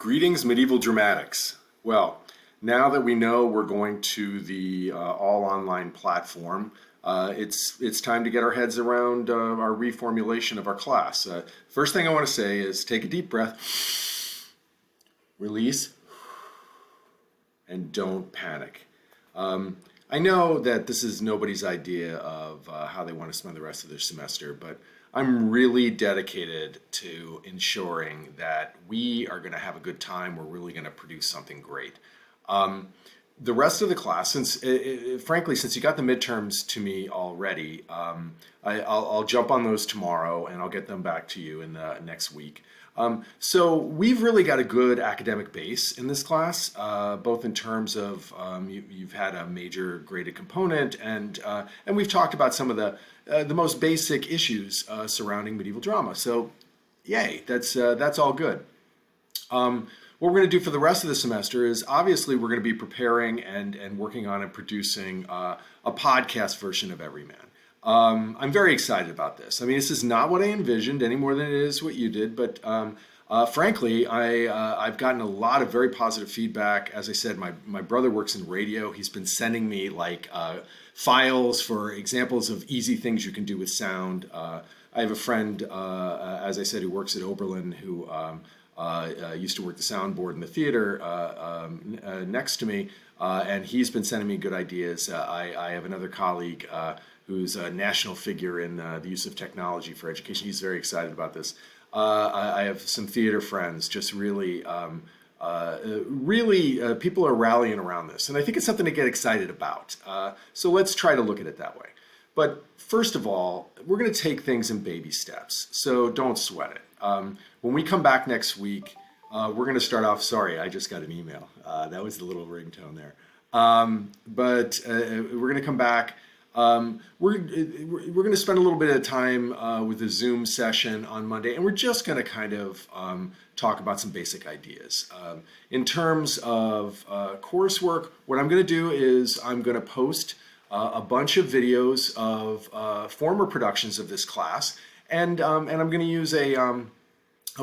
Greetings, Medieval Dramatics. Well, now that we know we're going to the all online platform, it's time to get our heads around our reformulation of our class. First thing I want to say is take a deep breath, release, and don't panic. I know that this is nobody's idea of how they want to spend the rest of their semester, but I'm really dedicated to ensuring that we are going to have a good time. We're really going to produce something great. The rest of the class, frankly, since you got the midterms to me already, I'll jump on those tomorrow and I'll get them back to you in the next week. So we've really got a good academic base in this class, both in terms of you've had a major graded component, and we've talked about some of the most basic issues surrounding medieval drama. So, yay, that's all good. What we're going to do for the rest of the semester is obviously we're going to be preparing and working on and producing a podcast version of Everyman. I'm very excited about this. I mean, this is not what I envisioned any more than it is what you did, but frankly, I've gotten a lot of very positive feedback. As I said, my brother works in radio. He's been sending me files for examples of easy things you can do with sound. I have a friend, as I said, who works at Oberlin, who used to work the soundboard in the theater next to me, and he's been sending me good ideas. I have another colleague who's a national figure in the use of technology for education. He's very excited about this. I have some theater friends, just really people are rallying around this. And I think it's something to get excited about. So let's try to look at it that way. But first of all, we're going to take things in baby steps. So don't sweat it. When we come back next week, we're going to start off, sorry, I just got an email. That was the little ringtone there. But we're going to come back. We're going to spend a little bit of time with a Zoom session on Monday, and we're just going to kind of talk about some basic ideas. In terms of coursework, what I'm going to do is I'm going to post a bunch of videos of former productions of this class, and I'm going to use a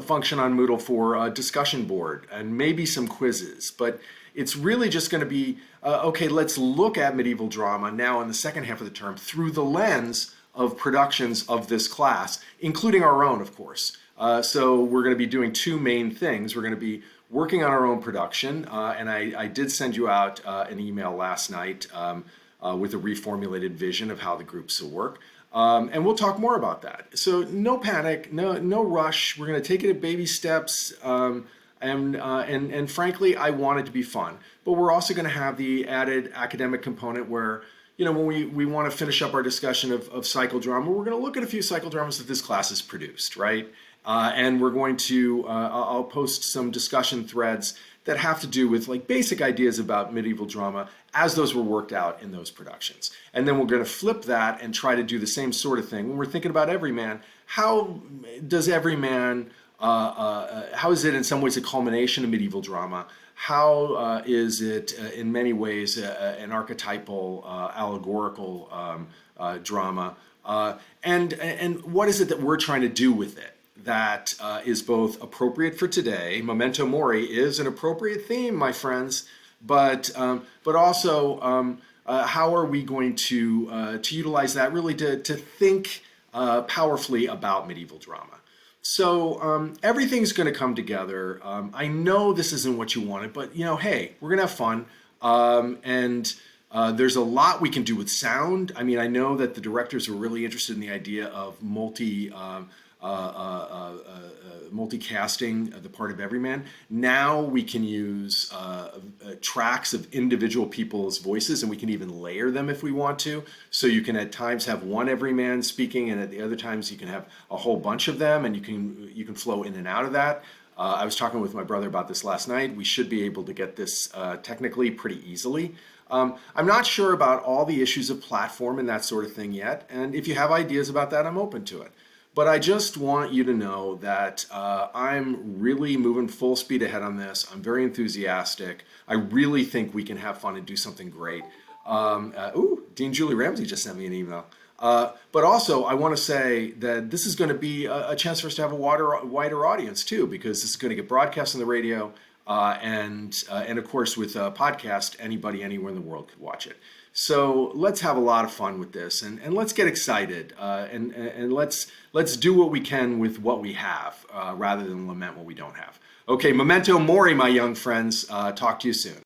function on Moodle for a discussion board and maybe some quizzes, but it's really just going to be, okay, let's look at medieval drama now in the second half of the term through the lens of productions of this class, including our own, of course. So we're going to be doing two main things. We're going to be working on our own production, and I did send you out an email last night with a reformulated vision of how the groups will work. And we'll talk more about that. So no panic, no rush. We're going to take it at baby steps. And frankly, I want it to be fun. But we're also going to have the added academic component where, when we want to finish up our discussion of psychodrama, we're going to look at a few psychodramas that this class has produced, right? And we're going to, I'll post some discussion threads that have to do with basic ideas about medieval drama as those were worked out in those productions. And then we're going to flip that and try to do the same sort of thing. When we're thinking about Everyman, how does Everyman, how is it in some ways a culmination of medieval drama? How is it in many ways an archetypal, allegorical drama? And what is it that we're trying to do with it that is both appropriate for today? Memento Mori is an appropriate theme, my friends, but also how are we going to utilize that really to think powerfully about medieval drama? So everything's going to come together. I know this isn't what you wanted, but hey, we're going to have fun. And there's a lot we can do with sound. I mean, I know that the directors were really interested in the idea of multicasting the part of Everyman. Now we can use tracks of individual people's voices, and we can even layer them if we want to. So you can at times have one Everyman speaking, and at the other times you can have a whole bunch of them, and you can flow in and out of that. I was talking with my brother about this last night. We should be able to get this technically pretty easily. I'm not sure about all the issues of platform and that sort of thing yet, and if you have ideas about that, I'm open to it. But I just want you to know that I'm really moving full speed ahead on this. I'm very enthusiastic. I really think we can have fun and do something great. Dean Julie Ramsey just sent me an email. But also, I want to say that this is going to be a chance for us to have a wider audience too, because this is going to get broadcast on the radio. And of course, with a podcast, anybody anywhere in the world could watch it. So let's have a lot of fun with this, and let's get excited, and let's do what we can with what we have, rather than lament what we don't have. Okay, memento mori, my young friends. Talk to you soon.